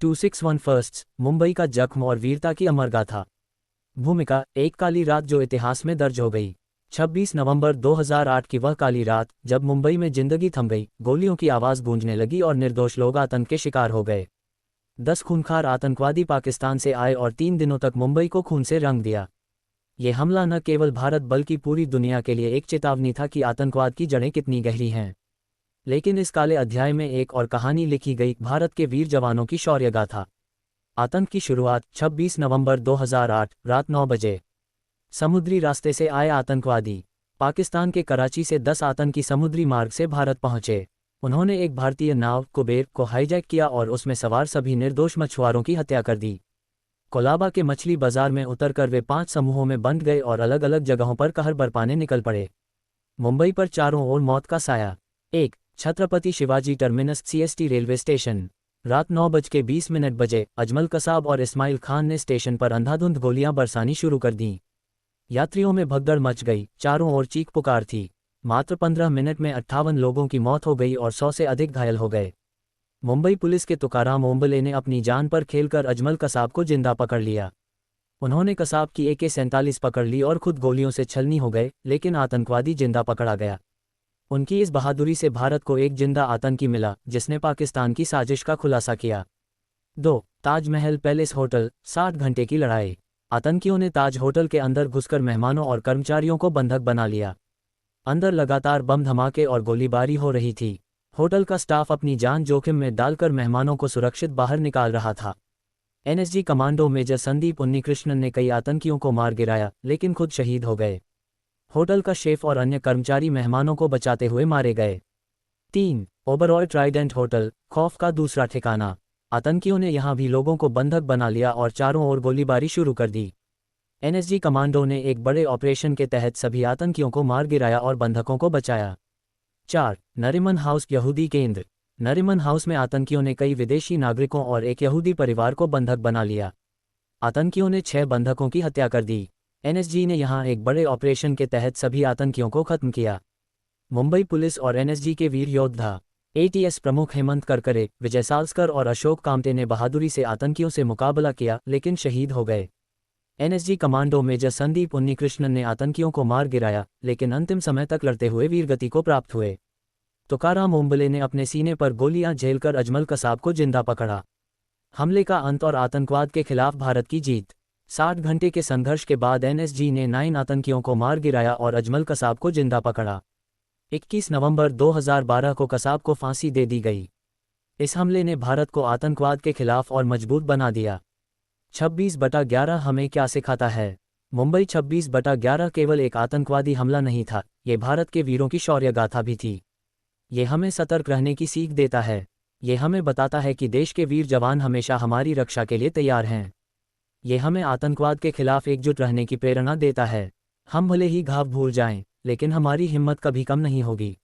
261 firsts, Mumbai का जख्म और वीरता की अमर गाथा। भूमिका, एक काली रात जो इतिहास में दर्ज हो गई। 26 नवंबर 2008 की वह काली रात जब मुंबई में जिंदगी थम गई, गोलियों की आवाज़ गूंजने लगी और निर्दोष लोग आतंक के शिकार हो गए। 10 खूंखार आतंकवादी पाकिस्तान से आए और 3 दिनों तक मुंबई को खून से रंग दिया। ये हमला न केवल भारत बल्कि पूरी दुनिया के लिए एक चेतावनी था कि आतंकवाद की जड़ें कितनी गहरी हैं। लेकिन इस काले अध्याय में एक और कहानी लिखी गई, भारत के वीर जवानों की शौर्य गाथा। आतंक की शुरुआत 26 नवंबर 2008 रात 9 बजे। समुद्री रास्ते से आए आतंकवादी। पाकिस्तान के कराची से 10 आतंकी समुद्री मार्ग से भारत पहुंचे। उन्होंने एक भारतीय नाव कुबेर को हाईजैक किया और उसमें सवार सभी निर्दोष मछुआरों की हत्या कर दी। कोलाबा के मछली बाजार में उतरकर वे 5 समूहों में बंट गए और अलग अलग जगहों पर कहर बरपाने निकल पड़े। मुंबई पर चारों ओर मौत का साया। 1. Chhatrapati Shivaji terminus CST railway station. रात 9:20 बजे अजमल कसाब और इस्माइल खान ने स्टेशन पर अंधाधुंध गोलियां बरसानी शुरू कर दीं। यात्रियों में भगदड़ मच गई, चारों ओर चीख पुकार थी। मात्र 15 मिनट में 58 लोगों की मौत हो गई और 100 से अधिक घायल हो गए। मुंबई पुलिस के तुकाराम ओंबले ने अपनी जान पर खेलकर अजमल कसाब को जिंदा पकड़ लिया। उन्होंने कसाब की AK-47 पकड़ ली और खुद गोलियों से छलनी हो गए, लेकिन आतंकवादी जिंदा पकड़ा गया। उनकी इस बहादुरी से भारत को एक जिंदा आतंकी मिला जिसने पाकिस्तान की साजिश का खुलासा किया। 2. ताजमहल पैलेस होटल, 60 घंटे की लड़ाई। आतंकियों ने ताज होटल के अंदर घुसकर मेहमानों और कर्मचारियों को बंधक बना लिया। अंदर लगातार बम धमाके और गोलीबारी हो रही थी। होटल का स्टाफ अपनी जान जोखिम में डालकर मेहमानों को सुरक्षित बाहर निकाल रहा था। NSG commando major Sandeep Unnikrishnan ने कई आतंकियों को मार गिराया, लेकिन खुद शहीद हो गए। होटल का शेफ और अन्य कर्मचारी मेहमानों को बचाते हुए मारे गए। 3. ओबरॉय ट्राइडेंट होटल, खौफ का दूसरा ठिकाना। आतंकियों ने यहां भी लोगों को बंधक बना लिया और चारों ओर गोलीबारी शुरू कर दी। NSG कमांडो ने एक बड़े ऑपरेशन के तहत सभी आतंकियों को मार गिराया और बंधकों को बचाया। 4. नरीमन हाउस यहूदी केंद्र। नरीमन हाउस में आतंकियों ने कई विदेशी नागरिकों और एक यहूदी परिवार को बंधक बना लिया। आतंकियों ने 6 बंधकों की हत्या कर दी। NSG ने यहां एक बड़े ऑपरेशन के तहत सभी आतंकियों को खत्म किया। मुंबई पुलिस और NSG के वीर योद्धा ATS प्रमुख हेमंत करकरे, विजय सालस्कर और अशोक कामते ने बहादुरी से आतंकियों से मुकाबला किया, लेकिन शहीद हो गए। NSG commando major Sandeep Unnikrishnan ने आतंकियों को मार गिराया, लेकिन अंतिम समय तक लड़ते हुए वीरगति को प्राप्त हुए। तुकाराम ओंबले ने अपने सीने पर गोलियां झेलकर अजमल कसाब को जिंदा पकड़ा। हमले का अंत और आतंकवाद के खिलाफ भारत की जीत। 60 घंटे के संघर्ष के बाद NSG ने 9 आतंकियों को मार गिराया और अजमल कसाब को जिंदा पकड़ा। 21 नवंबर 2012 को कसाब को फांसी दे दी गई। इस हमले ने भारत को आतंकवाद के खिलाफ और मजबूत बना दिया। 26/11 हमें क्या सिखाता है? मुंबई 26/11 केवल एक आतंकवादी हमला नहीं था, ये भारत के वीरों की शौर्य गाथा भी थी। ये हमें सतर्क रहने की सीख देता है। ये हमें बताता है कि देश के वीर जवान हमेशा हमारी रक्षा के लिए तैयार हैं। ये हमें आतंकवाद के खिलाफ एकजुट रहने की प्रेरणा देता है। हम भले ही घाव भूल जाएं, लेकिन हमारी हिम्मत कभी कम नहीं होगी।